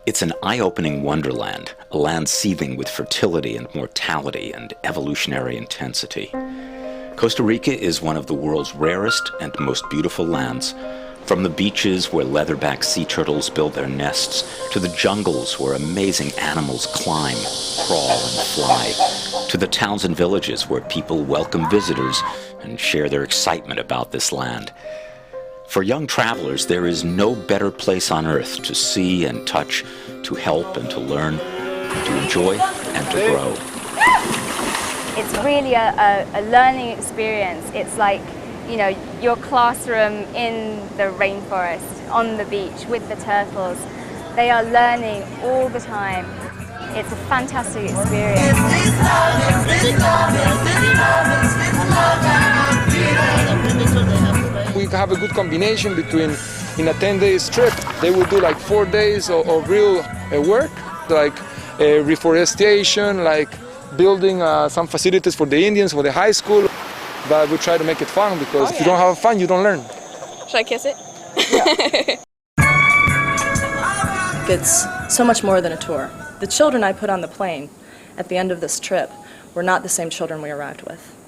It's an eye-opening wonderland, a land seething with fertility and mortality and evolutionary intensity. Costa Rica is one of the world's rarest and most beautiful lands. From the beaches where leatherback sea turtles build their nests, to the jungles where amazing animals climb, crawl, and fly, to the towns and villages where people welcome visitors and share their excitement about this land. For young travelers, there is no better place on earth to see and touch, to help and to learn, to enjoy and to grow. It's really a learning experience. It's like, you know, your classroom in the rainforest, on the beach with the turtles. They are learning all the time. It's a fantastic experience. We have a good combination between, in a 10-day trip, they will do like 4 days of real work, like reforestation, like building some facilities for the Indians, for the high school. But we try to make it fun because if you don't have fun, you don't learn. Should I kiss it? Yeah. It's so much more than a tour. The children I put on the plane at the end of this trip were not the same children we arrived with.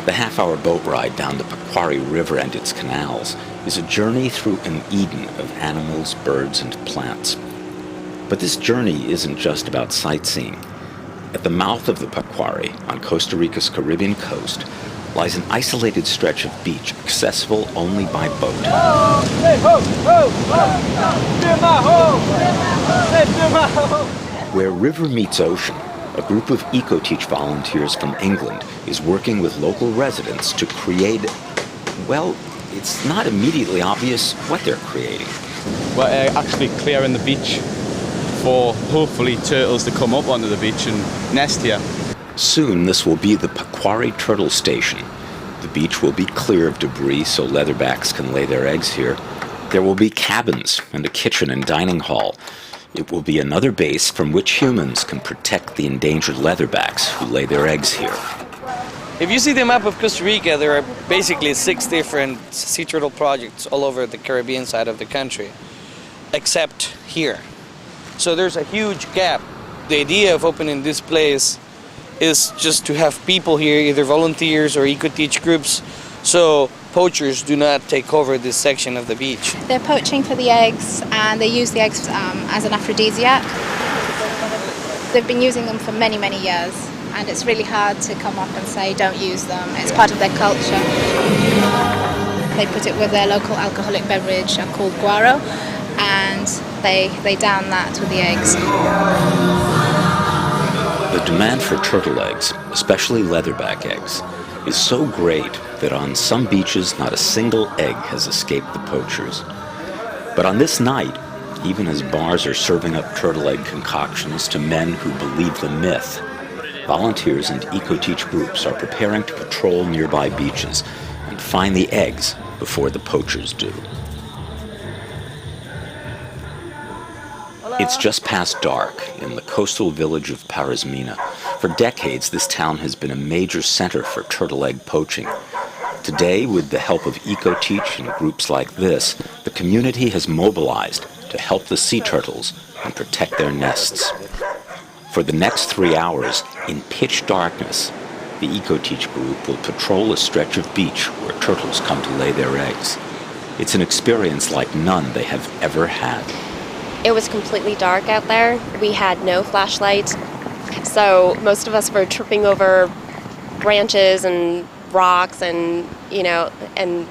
The half-hour boat ride down the Pacuari River and its canals is a journey through an Eden of animals, birds, and plants. But this journey isn't just about sightseeing. At the mouth of the Pacuari, on Costa Rica's Caribbean coast, lies an isolated stretch of beach accessible only by boat. Where river meets ocean, a group of EcoTeach volunteers from England is working with local residents to create, well, it's not immediately obvious what they're creating. We're actually clearing the beach for hopefully turtles to come up onto the beach and nest here. Soon this will be the Pacuari Turtle Station. The beach will be clear of debris so leatherbacks can lay their eggs here. There will be cabins and a kitchen and dining hall. It will be another base from which humans can protect the endangered leatherbacks who lay their eggs here. If you see the map of Costa Rica, there are basically 6 different sea turtle projects all over the Caribbean side of the country, except here. So there's a huge gap. The idea of opening this place is just to have people here, either volunteers or EcoTeach groups, so poachers do not take over this section of the beach. They're poaching for the eggs, and they use the eggs as an aphrodisiac. They've been using them for many, many years, and it's really hard to come up and say don't use them. It's part of their culture. They put it with their local alcoholic beverage called guaro, and they down that with the eggs. The demand for turtle eggs, especially leatherback eggs, is so great that on some beaches not a single egg has escaped the poachers. But on this night, even as bars are serving up turtle egg concoctions to men who believe the myth, volunteers and EcoTeach groups are preparing to patrol nearby beaches and find the eggs before the poachers do. It's just past dark in the coastal village of Parismina. For decades, this town has been a major center for turtle egg poaching. Today, with the help of EcoTeach and groups like this, the community has mobilized to help the sea turtles and protect their nests. For the next 3 hours, in pitch darkness, the EcoTeach group will patrol a stretch of beach where turtles come to lay their eggs. It's an experience like none they have ever had. It was completely dark out there. We had no flashlight, so most of us were tripping over branches and rocks and, you know, and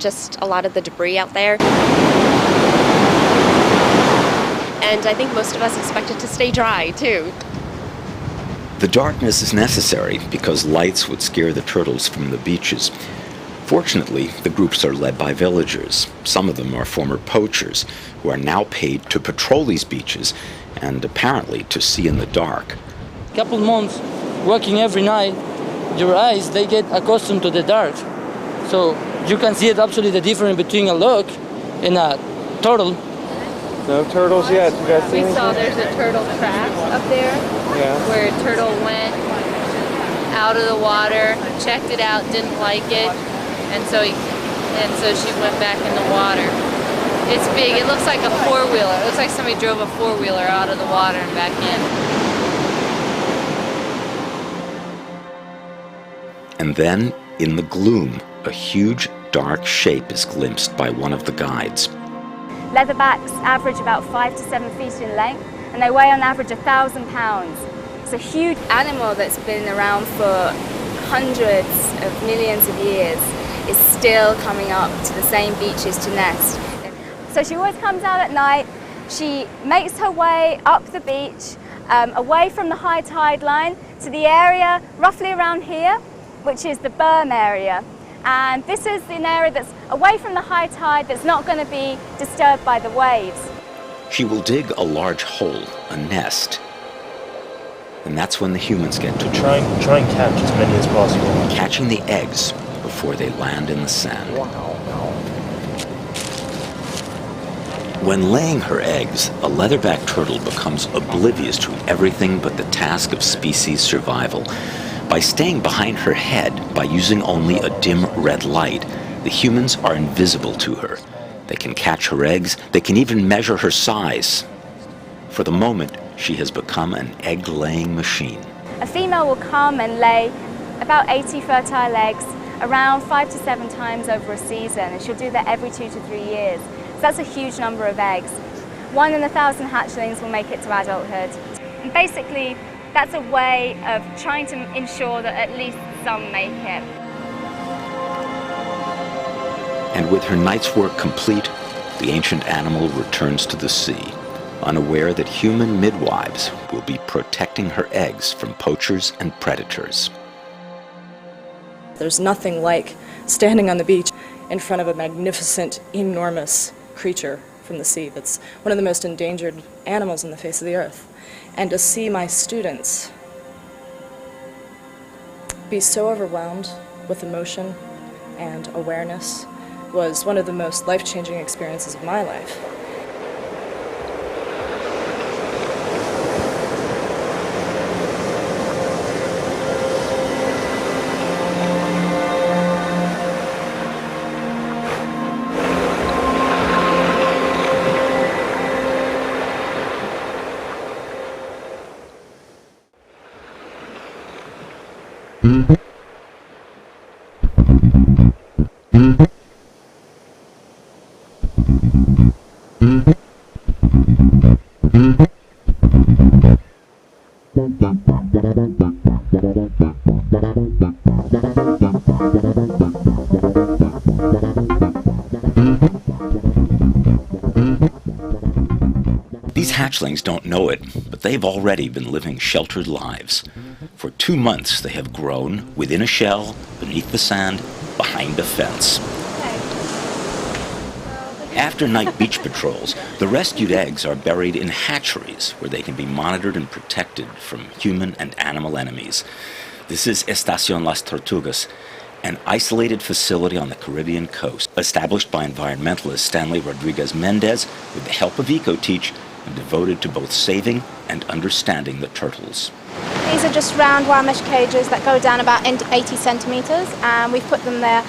just a lot of the debris out there. And I think most of us expected to stay dry, too. The darkness is necessary because lights would scare the turtles from the beaches. Fortunately, the groups are led by villagers. Some of them are former poachers who are now paid to patrol these beaches and apparently to see in the dark. Couple months working every night, your eyes, they get accustomed to the dark. So you can see it absolutely the difference between a look and a turtle. No turtles yet. You guys see We anything? saw there's a turtle trap up there Yeah. where a turtle went out of the water, checked it out, didn't like it, and so she went back in the water. It's big. It looks like a four-wheeler. It looks like somebody drove a four-wheeler out of the water and back in. And then, in the gloom, a huge, dark shape is glimpsed by one of the guides. Leatherbacks average about 5 to 7 feet in length, and they weigh on average 1,000 pounds. It's a huge animal that's been around for hundreds of millions of years, is still coming up to the same beaches to nest. So she always comes out at night. She makes her way up the beach, away from the high tide line to the area roughly around here, which is the berm area. And this is an area that's away from the high tide, that's not going to be disturbed by the waves. She will dig a large hole, a nest. And that's when the humans get to Try and catch as many as possible. catching the eggs before they land in the sand. When laying her eggs, a leatherback turtle becomes oblivious to everything but the task of species survival. By staying behind her head, by using only a dim red light, the humans are invisible to her. They can catch her eggs, they can even measure her size. For the moment, she has become an egg-laying machine. A female will come and lay about 80 fertile eggs around 5 to 7 times over a season, and she'll do that every 2 to 3 years. So that's a huge number of eggs. 1 in 1,000 hatchlings will make it to adulthood. And basically, that's a way of trying to ensure that at least some make it. And with her night's work complete, the ancient animal returns to the sea, unaware that human midwives will be protecting her eggs from poachers and predators. There's nothing like standing on the beach in front of a magnificent, enormous creature from the sea that's one of the most endangered animals on the face of the earth. And to see my students be so overwhelmed with emotion and awareness was one of the most life-changing experiences of my life. These hatchlings don't know it, but they've already been living sheltered lives. For 2 months, they have grown within a shell, beneath the sand, behind a fence. After night beach patrols, the rescued eggs are buried in hatcheries where they can be monitored and protected from human and animal enemies. This is Estación Las Tortugas, an isolated facility on the Caribbean coast, established by environmentalist Stanley Rodriguez Mendez with the help of EcoTeach, and devoted to both saving and understanding the turtles. These are just round wire mesh cages that go down about 80 centimeters, and we've put them there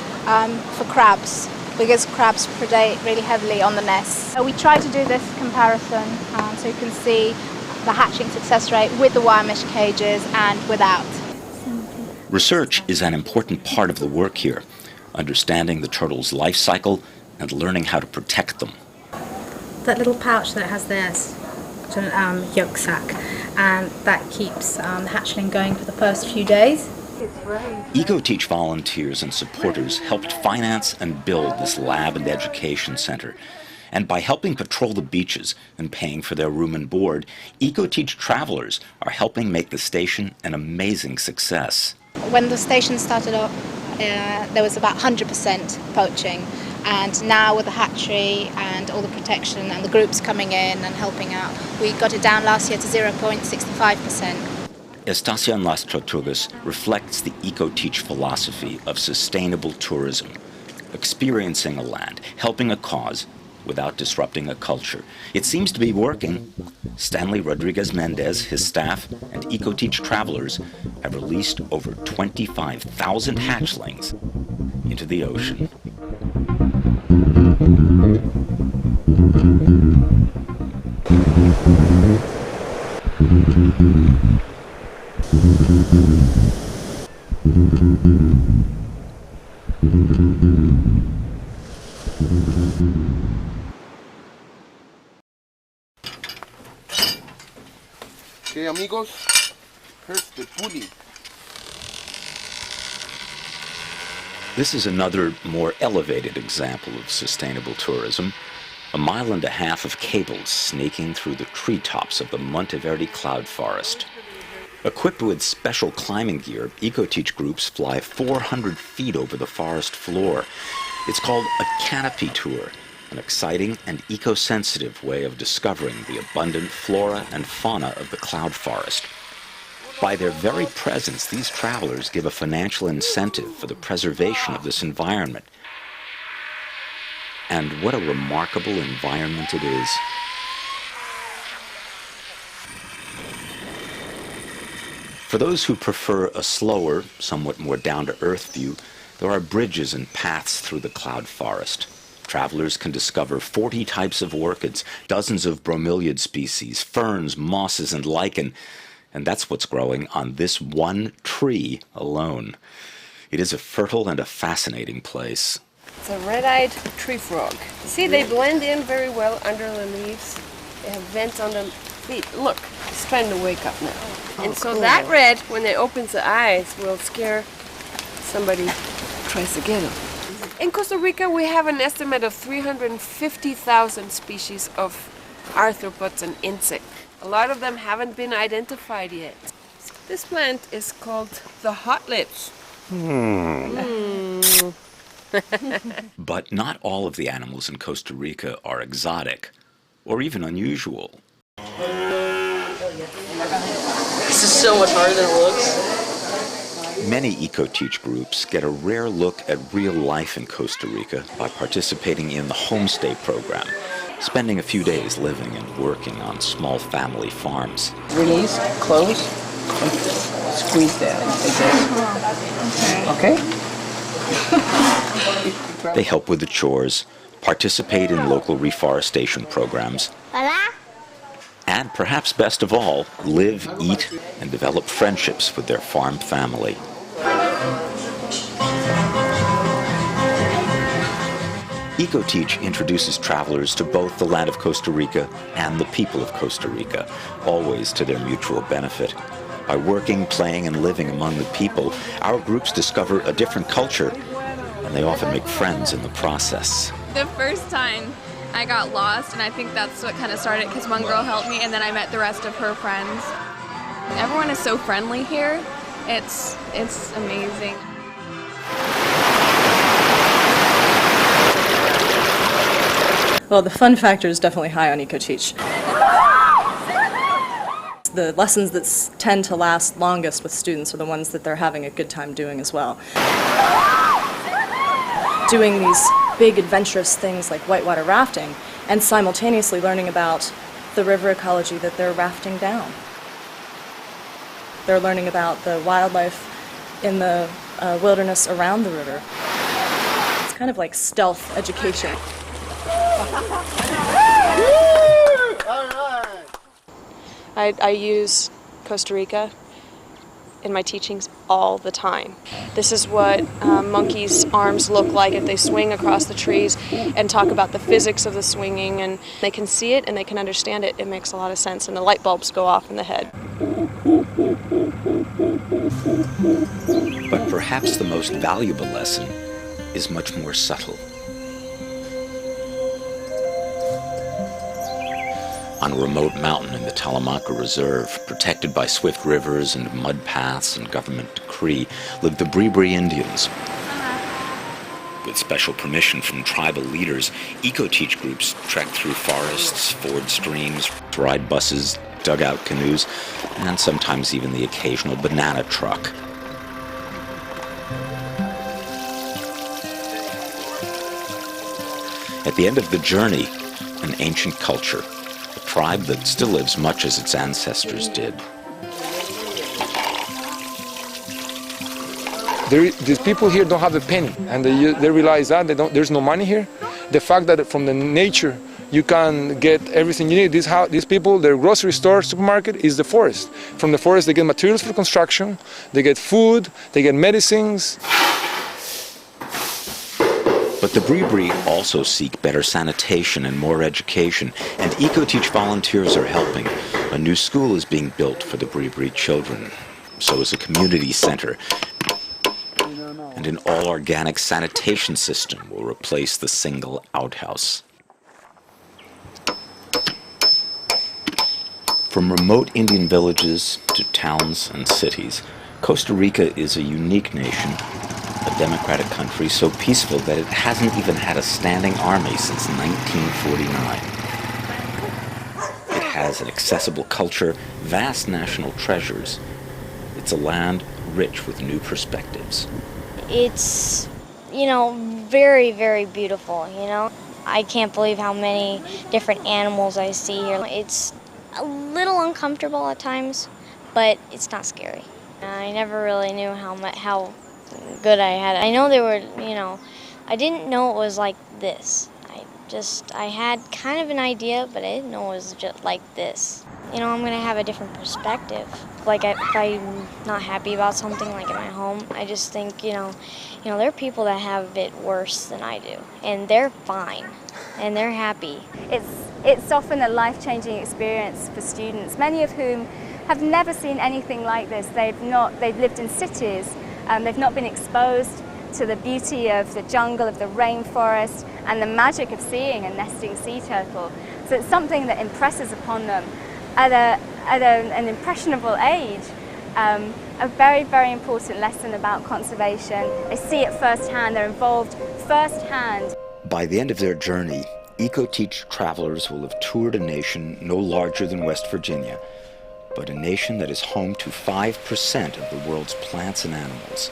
for crabs, because crabs predate really heavily on the nests. So we try to do this comparison so you can see the hatching success rate with the wire mesh cages and without. Research is an important part of the work here, understanding the turtle's life cycle and learning how to protect them. That little pouch that has there is a yolk sac, and that keeps the hatchling going for the first few days. EcoTeach volunteers and supporters helped finance and build this lab and education center. And by helping patrol the beaches and paying for their room and board, EcoTeach travelers are helping make the station an amazing success. When the station started up, there was about 100% poaching. And now with the hatchery and all the protection and the groups coming in and helping out, we got it down last year to 0.65%. Estación Las Tortugas reflects the EcoTeach philosophy of sustainable tourism, experiencing a land, helping a cause, without disrupting a culture. It seems to be working. Stanley Rodriguez-Mendez, his staff, and EcoTeach travelers have released over 25,000 hatchlings into the ocean. Okay, amigos, here's the pulley. This is another, more elevated example of sustainable tourism. A mile and a half of cables snaking through the treetops of the Monteverde cloud forest. Equipped with special climbing gear, EcoTeach groups fly 400 feet over the forest floor. It's called a canopy tour, an exciting and eco-sensitive way of discovering the abundant flora and fauna of the cloud forest. By their very presence, these travelers give a financial incentive for the preservation of this environment. And what a remarkable environment it is. For those who prefer a slower, somewhat more down-to-earth view, there are bridges and paths through the cloud forest. Travelers can discover 40 types of orchids, dozens of bromeliad species, ferns, mosses, and lichen. And that's what's growing on this one tree alone. It is a fertile and a fascinating place. It's a red-eyed tree frog. See, they blend in very well under the leaves. They have vents on their feet. Look, it's trying to wake up now. And so that red, when it opens the eyes, will scare somebody who tries to get them. In Costa Rica, we have an estimate of 350,000 species of arthropods and insects. A lot of them haven't been identified yet. This plant is called the hot lips. But not all of the animals in Costa Rica are exotic or even unusual. This is so much harder than it looks. Many EcoTeach groups get a rare look at real life in Costa Rica by participating in the homestay program, spending a few days living and working on small family farms. Release, close, and squeeze down like this. Okay? They help with the chores, participate in local reforestation programs, and perhaps best of all, live, eat, and develop friendships with their farm family. EcoTeach introduces travelers to both the land of Costa Rica and the people of Costa Rica, always to their mutual benefit. By working, playing, and living among the people, our groups discover a different culture, and they often make friends in the process. The first time I got lost, and I think that's what kind of started, because one girl helped me, and then I met the rest of her friends. Everyone is so friendly here. It's amazing. Well, the fun factor is definitely high on EcoTeach. The lessons that tend to last longest with students are the ones that they're having a good time doing as well. Doing these big adventurous things like whitewater rafting and simultaneously learning about the river ecology that they're rafting down. They're learning about the wildlife in the wilderness around the river. It's kind of like stealth education. I use Costa Rica in my teachings all the time. This is what monkeys' arms look like if they swing across the trees, and talk about the physics of the swinging, and they can see it and they can understand it. It makes a lot of sense, and the light bulbs go off in the head. But perhaps the most valuable lesson is much more subtle. On a remote mountain in the Talamaca Reserve, protected by swift rivers and mud paths and government decree, live the Bribri Indians. With special permission from tribal leaders, EcoTeach groups trek through forests, ford streams, ride buses, dugout canoes, and sometimes even the occasional banana truck. At the end of the journey, an ancient culture, a tribe that still lives much as its ancestors did. These people here don't have a penny, and they realize that there's no money here. The fact that from the nature you can get everything you need. These people, their grocery store, supermarket is the forest. From the forest they get materials for construction, they get food, they get medicines. But the Bribri also seek better sanitation and more education, and EcoTeach volunteers are helping. A new school is being built for the Bribri children. So is a community center. And an all-organic sanitation system will replace the single outhouse. From remote Indian villages to towns and cities, Costa Rica is a unique nation, a democratic country so peaceful that it hasn't even had a standing army since 1949. It has an accessible culture, vast national treasures. It's a land rich with new perspectives. It's, very, very beautiful, I can't believe how many different animals I see here. It's a little uncomfortable at times, but it's not scary. I never really knew how good I had it. I know they were, I didn't know it was like this. I had kind of an idea, but I didn't know it was just like this. I'm going to have a different perspective. Like if I'm not happy about something, like at my home, I just think, there are people that have it worse than I do, and they're fine, and they're happy. It's often a life-changing experience for students, many of whom have never seen anything like this. They've lived in cities, they've not been exposed to the beauty of the jungle, of the rainforest, and the magic of seeing a nesting sea turtle. So it's something that impresses upon them at an impressionable age. A very, very important lesson about conservation. They see it firsthand, they're involved firsthand. By the end of their journey, EcoTeach travelers will have toured a nation no larger than West Virginia, but a nation that is home to 5% of the world's plants and animals.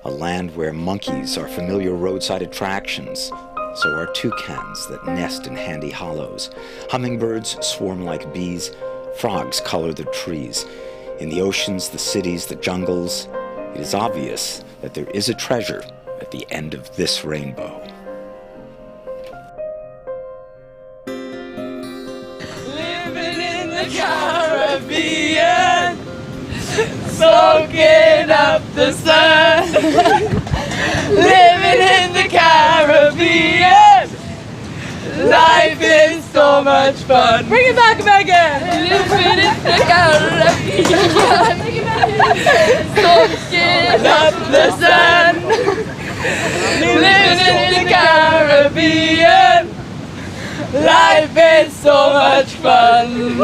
A land where monkeys are familiar roadside attractions, so are toucans that nest in handy hollows. Hummingbirds swarm like bees, frogs color the trees. In the oceans, the cities, the jungles, it is obvious that there is a treasure at the end of this rainbow. Living in the Caribbean, soaking up the sun. Living in the Caribbean, life is so much fun. Bring it back, Megan. Living in the Caribbean, soaking up the sun. Living in the Caribbean, life is so much fun.